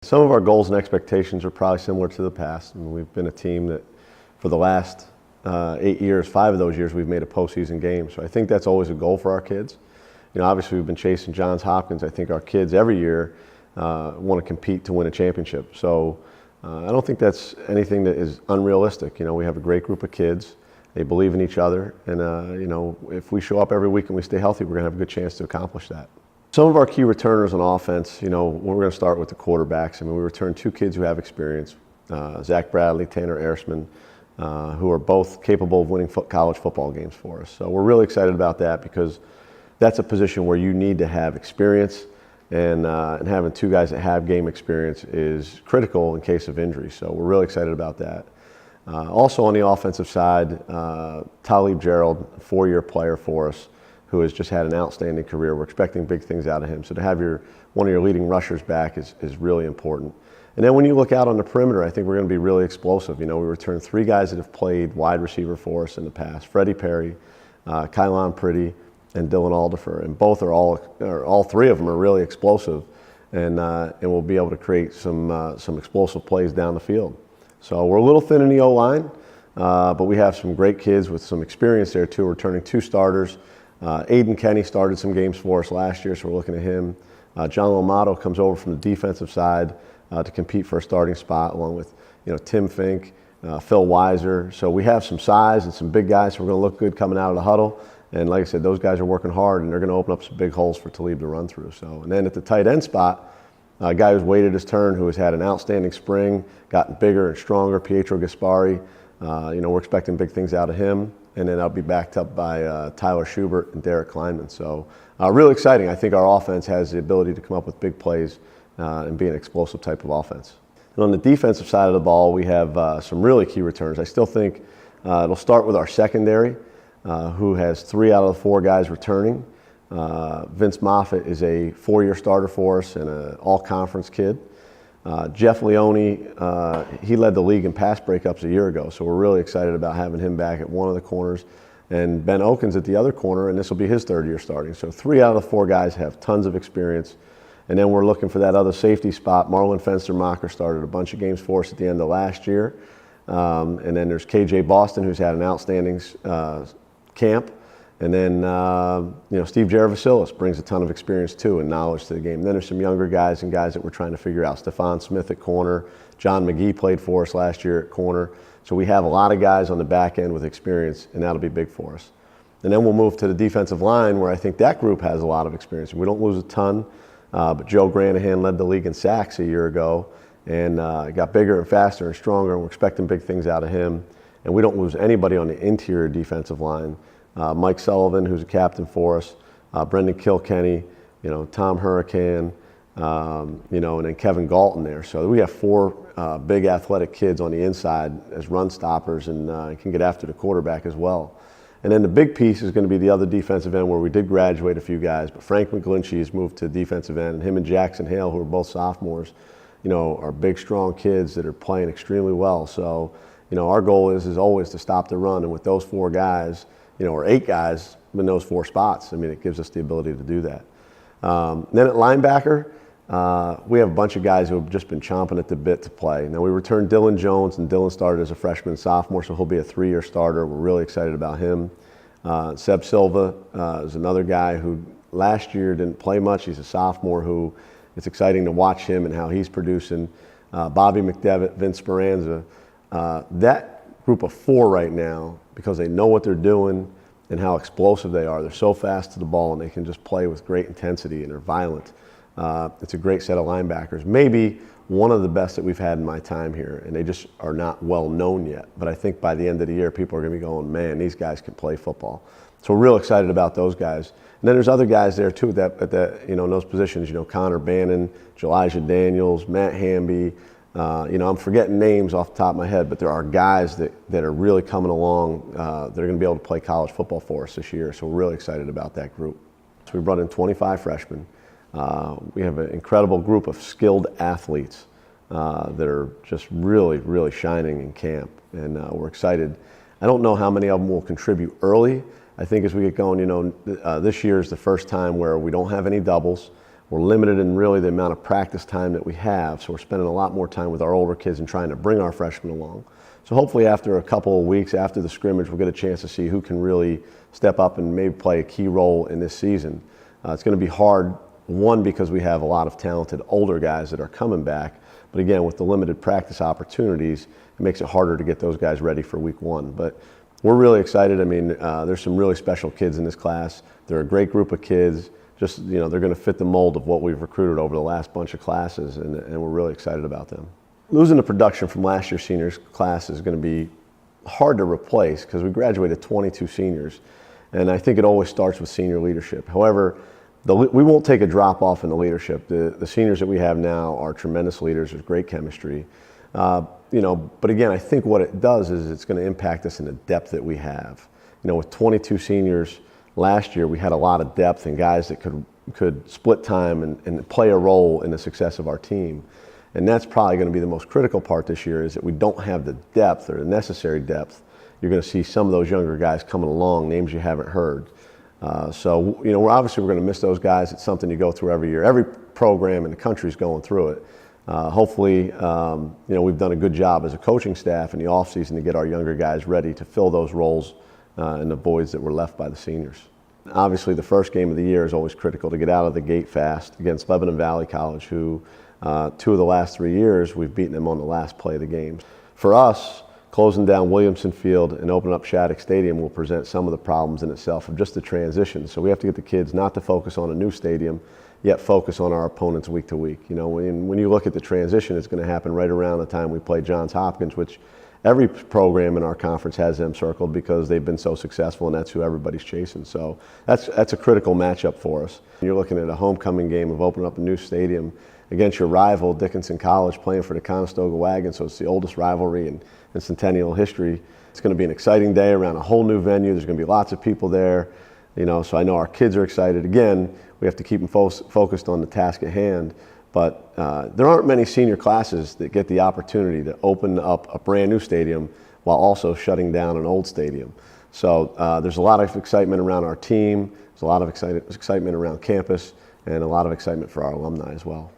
Some of our goals and expectations are probably similar to the past. I mean, we've been a team that for the last 8 years, 5 of those years, we've made a postseason game. So I think that's always a goal for our kids. You know, obviously we've been chasing Johns Hopkins. I think our kids every year want to compete to win a championship. So I don't think that's anything that is unrealistic. You know, we have a great group of kids. They believe in each other. And, you know, if we show up every week and we stay healthy, we're going to have a good chance to accomplish that. Some of our key returners on offense, you know, we're going to start with the quarterbacks. I mean, we returned 2 kids who have experience, Zach Bradley, Tanner Ersman, who are both capable of winning college football games for us. So we're really excited about that because that's a position where you need to have experience, and having 2 guys that have game experience is critical in case of injury. So we're really excited about that. Also on the offensive side, Talib Gerald, a 4-year player for us, who has just had an outstanding career. We're expecting big things out of him. So to have one of your leading rushers back is really important. And then when you look out on the perimeter, I think we're going to be really explosive. You know, we returned 3 guys that have played wide receiver for us in the past: Freddie Perry, Kylon Priddy, and Dylan Aldifer. And all 3 of them are really explosive, and we'll be able to create some explosive plays down the field. So we're a little thin in the O-line, but we have some great kids with some experience there too. We're returning 2 starters. Aiden Kenny started some games for us last year, so we're looking at him. John Lomato comes over from the defensive side to compete for a starting spot, along with Tim Fink, Phil Weiser. So we have some size and some big guys, so we're going to look good coming out of the huddle. And like I said, those guys are working hard, and they're going to open up some big holes for Talib to run through. So, and then at the tight end spot, a guy who's waited his turn, who has had an outstanding spring, gotten bigger and stronger, Pietro Gaspari. We're expecting big things out of him. And then I'll be backed up by Tyler Schubert and Derek Kleinman. So really exciting. I think our offense has the ability to come up with big plays and be an explosive type of offense. And on the defensive side of the ball, we have some really key returners. I still think it'll start with our secondary, who has 3 out of the 4 guys returning. Vince Moffett is a 4-year starter for us and an all-conference kid. Jeff Leone, he led the league in pass breakups a year ago, so we're really excited about having him back at one of the corners. And Ben Okins at the other corner, and this will be his 3rd year starting. So 3 out of the 4 guys have tons of experience. And then we're looking for that other safety spot. Marlon Fenster-Macher started a bunch of games for us at the end of last year. And then there's KJ Boston, who's had an outstanding camp. And then, Steve Jaravasilis brings a ton of experience too and knowledge to the game. And then there's some younger guys and guys that we're trying to figure out. Stephon Smith at corner. John McGee played for us last year at corner. So we have a lot of guys on the back end with experience, and that'll be big for us. And then we'll move to the defensive line, where I think that group has a lot of experience. We don't lose a ton, but Joe Granahan led the league in sacks a year ago and got bigger and faster and stronger, and we're expecting big things out of him. And we don't lose anybody on the interior defensive line. Mike Sullivan, who's a captain for us, Brendan Kilkenny, Tom Hurricane, and then Kevin Galton there. So we have 4 big athletic kids on the inside as run stoppers and can get after the quarterback as well. And then the big piece is going to be the other defensive end, where we did graduate a few guys, but Frank McGlinchey has moved to defensive end, and him and Jackson Hale, who are both sophomores, are big, strong kids that are playing extremely well. So, our goal is always to stop the run, and with those 4 guys, or 8 guys in those 4 spots, I mean, it gives us the ability to do that. Then at linebacker, we have a bunch of guys who have just been chomping at the bit to play. Now, we returned Dylan Jones, and Dylan started as a freshman and sophomore, so he'll be a 3-year starter. We're really excited about him. Seb Silva is another guy who last year didn't play much. He's a sophomore who it's exciting to watch him and how he's producing. Bobby McDevitt, Vince Speranza. That group of 4 right now, because they know what they're doing and how explosive they are. They're so fast to the ball, and they can just play with great intensity, and they're violent. It's a great set of linebackers. Maybe one of the best that we've had in my time here, and they just are not well known yet. But I think by the end of the year, people are going to be going, man, these guys can play football. So we're real excited about those guys. And then there's other guys there too in those positions. Connor Bannon, Jelijah Daniels, Matt Hamby. I'm forgetting names off the top of my head, but there are guys that are really coming along. They're going to be able to play college football for us this year. So we're really excited about that group. So we brought in 25 freshmen. We have an incredible group of skilled athletes that are just really, really shining in camp, and we're excited. I don't know how many of them will contribute early. I think as we get going, this year is the first time where we don't have any doubles. We're limited in really the amount of practice time that we have, so we're spending a lot more time with our older kids and trying to bring our freshmen along. So hopefully after a couple of weeks after the scrimmage, we'll get a chance to see who can really step up and maybe play a key role in this season. It's going to be hard, one, because we have a lot of talented older guys that are coming back, but again, with the limited practice opportunities, it makes it harder to get those guys ready for week one. But we're really excited. I mean, there's some really special kids in this class. They're a great group of kids. Just, you know, they're going to fit the mold of what we've recruited over the last bunch of classes, and we're really excited about them. Losing the production from last year's seniors class is going to be hard to replace because we graduated 22 seniors, and I think it always starts with senior leadership. However, we won't take a drop off in the leadership. The seniors that we have now are tremendous leaders. There's great chemistry. You know, but again, I think what it does is it's going to impact us in the depth that we have. You know, with 22 seniors last year, we had a lot of depth and guys that could split time and play a role in the success of our team. And that's probably going to be the most critical part this year, is that we don't have the depth or the necessary depth. You're going to see some of those younger guys coming along, names you haven't heard. So, you know, we're going to miss those guys. It's something you go through every year. Every program in the country is going through it. Hopefully, you know, we've done a good job as a coaching staff in the offseason to get our younger guys ready to fill those roles and the voids that were left by the seniors. Obviously, the first game of the year is always critical to get out of the gate fast against Lebanon Valley College, who 2 of the last 3 years, we've beaten them on the last play of the games. For us, closing down Williamson Field and opening up Shattuck Stadium will present some of the problems in itself of just the transition. So we have to get the kids not to focus on a new stadium, yet focus on our opponents week to week. You know, when you look at the transition, it's going to happen right around the time we play Johns Hopkins, which every program in our conference has them circled because they've been so successful, and that's who everybody's chasing. So that's a critical matchup for us. You're looking at a homecoming game of opening up a new stadium against your rival, Dickinson College, playing for the Conestoga Wagon, so it's the oldest rivalry in Centennial history. It's going to be an exciting day around a whole new venue. There's going to be lots of people there, you know, so I know our kids are excited. Again, we have to keep them focused on the task at hand, but there aren't many senior classes that get the opportunity to open up a brand new stadium while also shutting down an old stadium. So there's a lot of excitement around our team, there's a lot of excitement around campus, and a lot of excitement for our alumni as well.